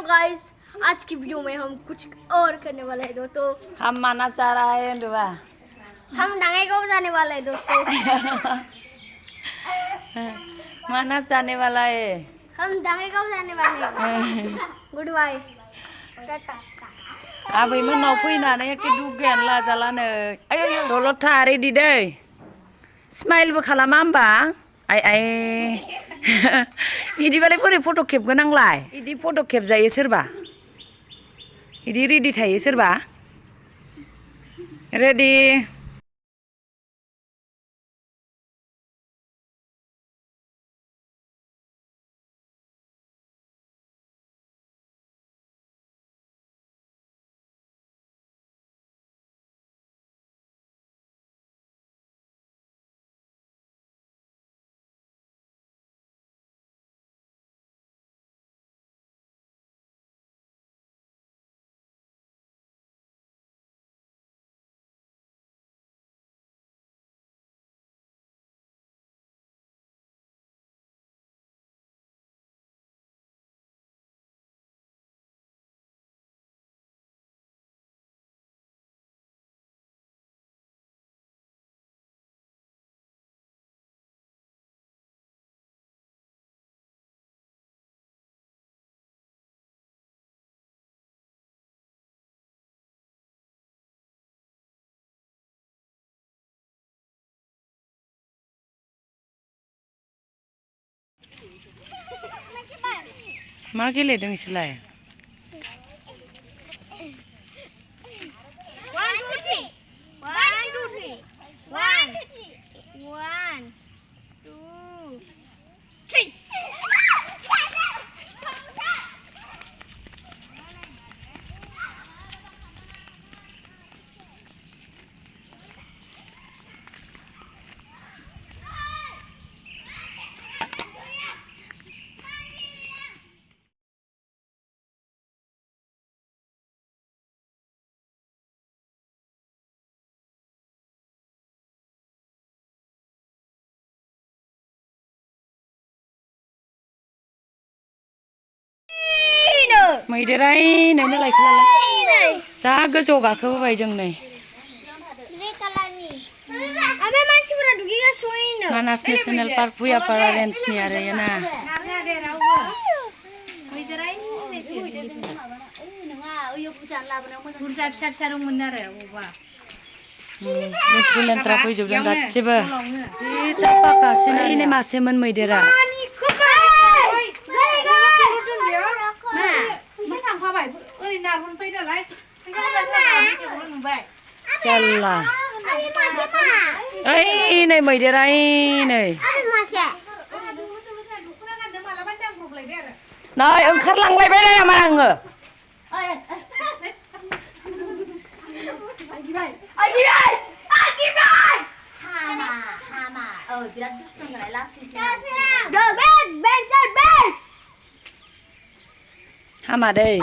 Guys आज की video में हम कुछ और करने वाले हैं दोस्तों। हम मानस जा रहा है दुआ। हम बंगाईगांव जाने वाले हैं दोस्तों। मानस जाने वाला है। हम बंगाईगांव जाने वाले हैं। गुड बाय। आबै मोननाव फैनानै एखे दुगायानो लाजालानो आय दलथा रेडि दै स्माइलबो खालामा होमबा आय आय इदिबालाय बोरै फट' खेबगोन आंलाय इदि फट' खेबजायो सोरबा इदि रेडि थायो सोरबा रेडि मा गेलेदों इसोरलाय मैदेराय नै लायखोलाय जा गोजौ गाखोबोबाय जों नै मानास नेशनेल पार्क भुयापारा रेन्जनि आरो ना लेथ्रु लेथ्रा फैजोबदों गासिबो जि साफाखासैनो मासेमोन मैदेरा Jalla. Nei मैदेरा नै नै ओंखारलांलायबाय नामा आङो हामा दै